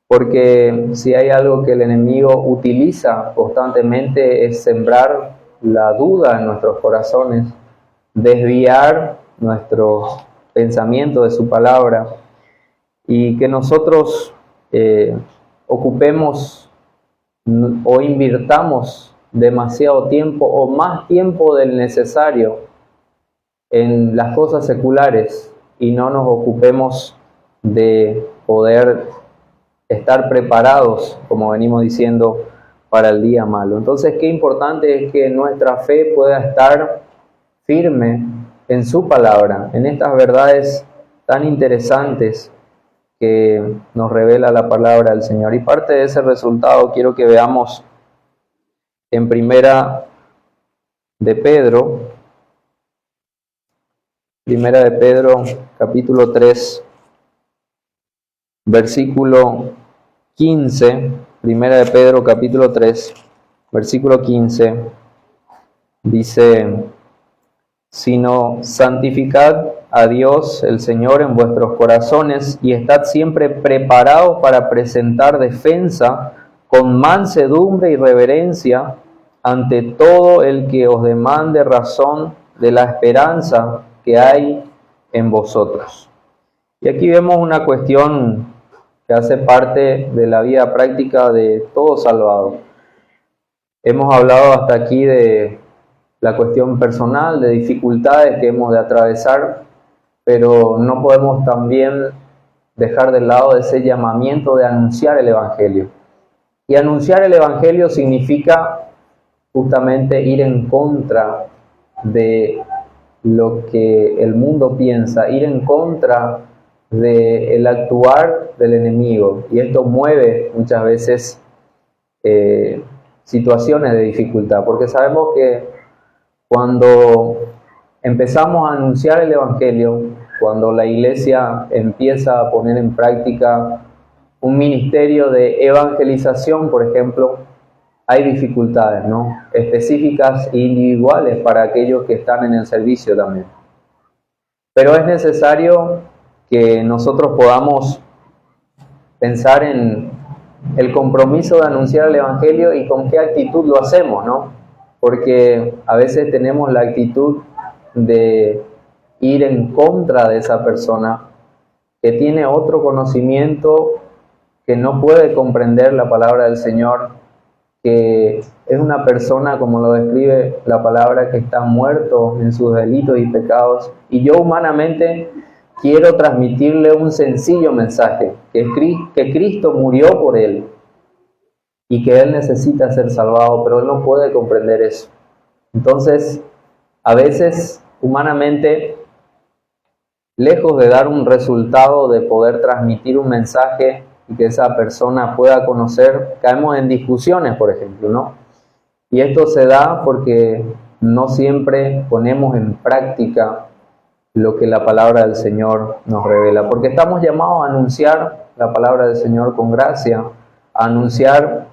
Porque si hay algo que el enemigo utiliza constantemente es sembrar la duda en nuestros corazones, desviar nuestro pensamiento de su palabra, y que nosotros ocupemos o invirtamos demasiado tiempo o más tiempo del necesario en las cosas seculares y no nos ocupemos de poder estar preparados, como venimos diciendo, para el día malo. Entonces, qué importante es que nuestra fe pueda estar firme en su palabra, en estas verdades tan interesantes que nos revela la palabra del Señor. Y parte de ese resultado quiero que veamos en Primera de Pedro, capítulo 3, versículo 15. Primera de Pedro, capítulo 3, versículo 15, dice: sino santificad a Dios el Señor en vuestros corazones y estad siempre preparados para presentar defensa con mansedumbre y reverencia ante todo el que os demande razón de la esperanza que hay en vosotros. Y aquí vemos una cuestión que hace parte de la vida práctica de todo salvado. Hemos hablado hasta aquí de la cuestión personal, de dificultades que hemos de atravesar, pero no podemos también dejar de lado ese llamamiento de anunciar el Evangelio. Y anunciar el Evangelio significa justamente ir en contra de lo que el mundo piensa, ir en contra del actuar del enemigo. Y esto mueve muchas veces situaciones de dificultad, porque sabemos que cuando empezamos a anunciar el Evangelio, cuando la iglesia empieza a poner en práctica un ministerio de evangelización, por ejemplo, hay dificultades, ¿no? Específicas e individuales para aquellos que están en el servicio también. Pero es necesario que nosotros podamos pensar en el compromiso de anunciar el Evangelio y con qué actitud lo hacemos, ¿no? Porque a veces tenemos la actitud de ir en contra de esa persona que tiene otro conocimiento, que no puede comprender la palabra del Señor, que es una persona, como lo describe la palabra, que está muerto en sus delitos y pecados, y yo humanamente quiero transmitirle un sencillo mensaje, que Cristo murió por él y que él necesita ser salvado, pero él no puede comprender eso. Entonces, a veces, humanamente, lejos de dar un resultado, de poder transmitir un mensaje y que esa persona pueda conocer, caemos en discusiones, por ejemplo, ¿no? Y esto se da porque no siempre ponemos en práctica lo que la palabra del Señor nos revela, porque estamos llamados a anunciar la palabra del Señor con gracia, a anunciar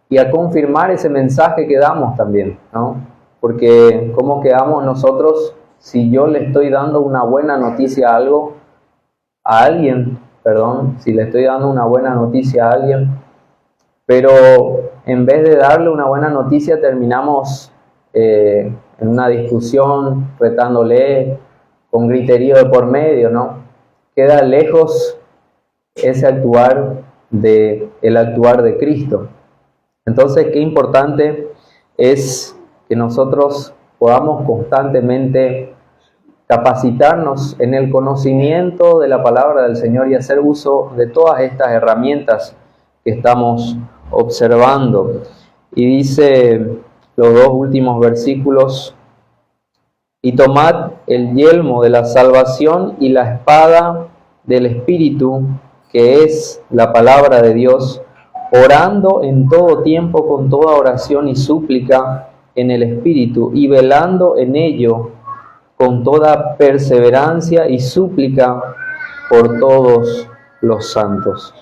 y a confirmar ese mensaje que damos también, ¿no? Porque ¿cómo quedamos nosotros si yo le estoy dando una buena noticia a alguien, si le estoy dando una buena noticia a alguien, pero en vez de darle una buena noticia terminamos en una discusión, retándole, con griterío de por medio, ¿no? Queda lejos ese actuar el actuar de Cristo. Entonces, qué importante es que nosotros podamos constantemente capacitarnos en el conocimiento de la palabra del Señor y hacer uso de todas estas herramientas que estamos observando. Y dice los dos últimos versículos: y tomad el yelmo de la salvación y la espada del Espíritu, que es la palabra de Dios, orando en todo tiempo con toda oración y súplica en el Espíritu, y velando en ello con toda perseverancia y súplica por todos los santos.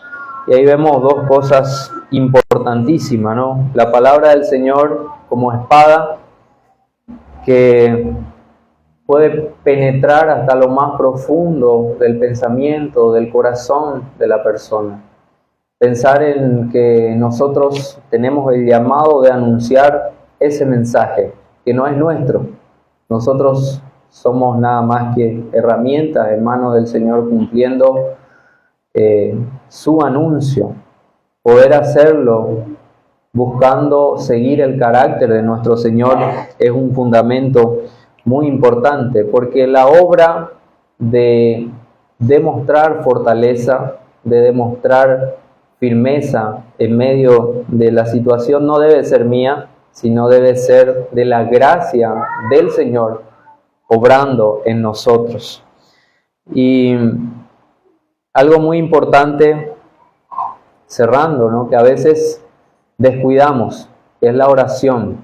Y ahí vemos dos cosas importantísimas, ¿no? La palabra del Señor como espada que puede penetrar hasta lo más profundo del pensamiento, del corazón de la persona. Pensar en que nosotros tenemos el llamado de anunciar ese mensaje, que no es nuestro. Nosotros somos nada más que herramientas en manos del Señor cumpliendo su anuncio. Poder hacerlo buscando seguir el carácter de nuestro Señor es un fundamento muy importante, porque la obra de demostrar fortaleza, de demostrar firmeza en medio de la situación no debe ser mía, sino debe ser de la gracia del Señor obrando en nosotros. Y algo muy importante, cerrando, ¿no?, que a veces descuidamos, que es la oración,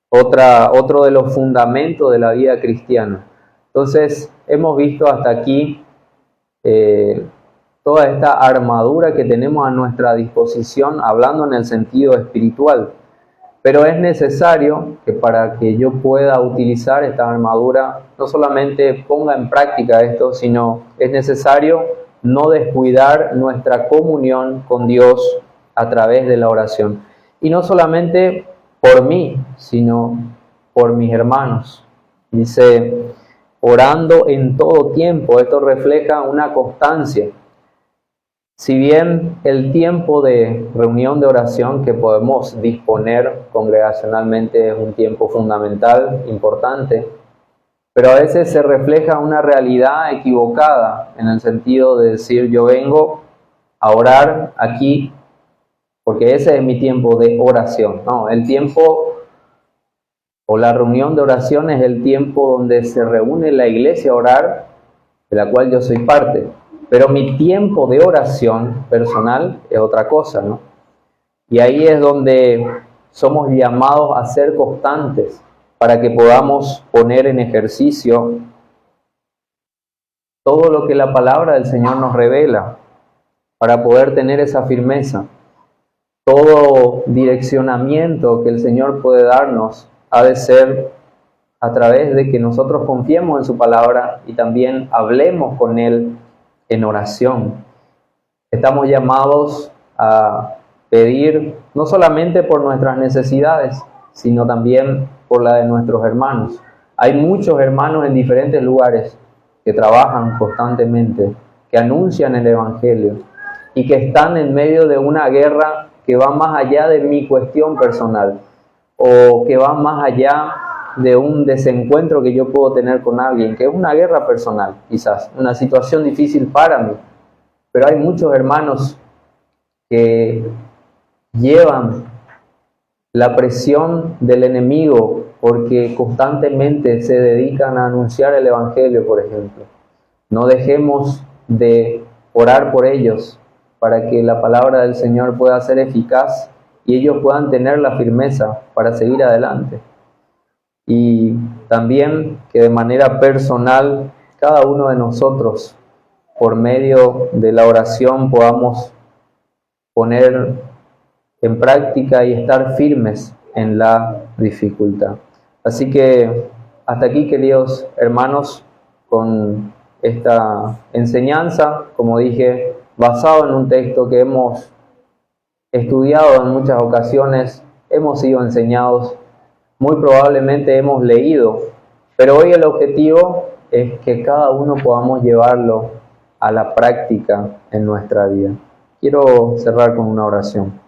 otro de los fundamentos de la vida cristiana. Entonces, hemos visto hasta aquí toda esta armadura que tenemos a nuestra disposición, hablando en el sentido espiritual. Pero es necesario que para que yo pueda utilizar esta armadura, no solamente ponga en práctica esto, sino es necesario no descuidar nuestra comunión con Dios a través de la oración. Y no solamente por mí, sino por mis hermanos. Dice, orando en todo tiempo. Esto refleja una constancia. Si bien el tiempo de reunión de oración que podemos disponer congregacionalmente es un tiempo fundamental, importante, pero a veces se refleja una realidad equivocada en el sentido de decir, yo vengo a orar aquí porque ese es mi tiempo de oración. No, el tiempo o la reunión de oración es el tiempo donde se reúne la iglesia a orar, de la cual yo soy parte. Pero mi tiempo de oración personal es otra cosa, ¿no? Y ahí es donde somos llamados a ser constantes para que podamos poner en ejercicio todo lo que la palabra del Señor nos revela, para poder tener esa firmeza. Todo direccionamiento que el Señor puede darnos ha de ser a través de que nosotros confiemos en su palabra y también hablemos con Él en oración. Estamos llamados a pedir no solamente por nuestras necesidades, sino también por la de nuestros hermanos. Hay muchos hermanos en diferentes lugares que trabajan constantemente, que anuncian el Evangelio y que están en medio de una guerra que va más allá de mi cuestión personal o que va más allá de un desencuentro que yo puedo tener con alguien, que es una guerra personal, quizás, una situación difícil para mí. Pero hay muchos hermanos que llevan la presión del enemigo porque constantemente se dedican a anunciar el Evangelio, por ejemplo. No dejemos de orar por ellos para que la palabra del Señor pueda ser eficaz y ellos puedan tener la firmeza para seguir adelante. Y también que de manera personal, cada uno de nosotros, por medio de la oración, podamos poner en práctica y estar firmes en la dificultad. Así que hasta aquí, queridos hermanos, con esta enseñanza, como dije, basado en un texto que hemos estudiado en muchas ocasiones, hemos sido enseñados, muy probablemente hemos leído, pero hoy el objetivo es que cada uno podamos llevarlo a la práctica en nuestra vida. Quiero cerrar con una oración.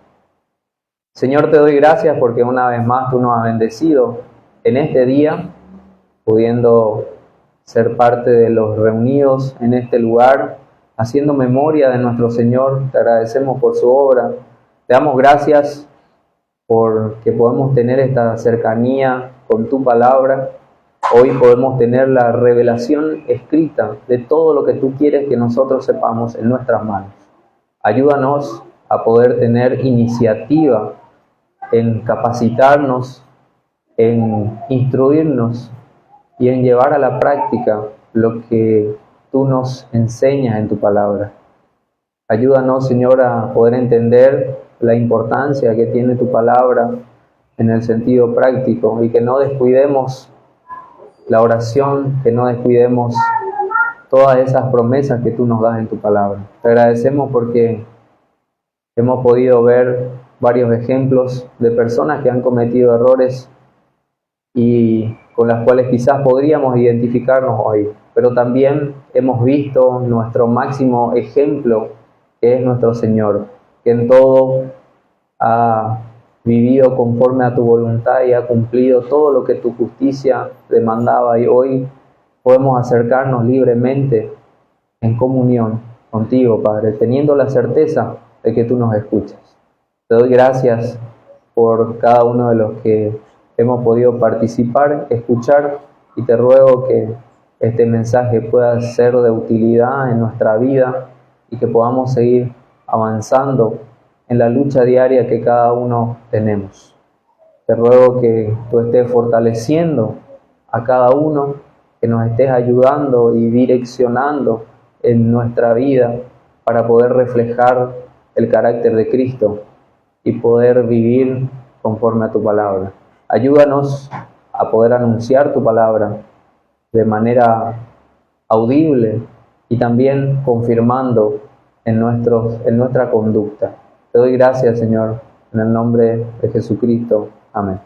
Señor, te doy gracias porque una vez más tú nos has bendecido en este día, pudiendo ser parte de los reunidos en este lugar, haciendo memoria de nuestro Señor. Te agradecemos por su obra. Te damos gracias porque podemos tener esta cercanía con tu palabra. Hoy podemos tener la revelación escrita de todo lo que tú quieres que nosotros sepamos en nuestras manos. Ayúdanos a poder tener iniciativa en capacitarnos, en instruirnos y en llevar a la práctica lo que tú nos enseñas en tu palabra. Ayúdanos, Señor, a poder entender la importancia que tiene tu palabra en el sentido práctico y que no descuidemos la oración, que no descuidemos todas esas promesas que tú nos das en tu palabra. Te agradecemos porque hemos podido ver varios ejemplos de personas que han cometido errores y con las cuales quizás podríamos identificarnos hoy, pero también hemos visto nuestro máximo ejemplo, que es nuestro Señor, que en todo ha vivido conforme a tu voluntad y ha cumplido todo lo que tu justicia demandaba, y hoy podemos acercarnos libremente en comunión contigo, Padre, teniendo la certeza de que tú nos escuchas. Te doy gracias por cada uno de los que hemos podido participar, escuchar, y te ruego que este mensaje pueda ser de utilidad en nuestra vida y que podamos seguir avanzando en la lucha diaria que cada uno tenemos. Te ruego que tú estés fortaleciendo a cada uno, que nos estés ayudando y direccionando en nuestra vida para poder reflejar el carácter de Cristo y poder vivir conforme a tu palabra. Ayúdanos a poder anunciar tu palabra de manera audible y también confirmando en nuestra conducta. Te doy gracias, Señor, en el nombre de Jesucristo. Amén.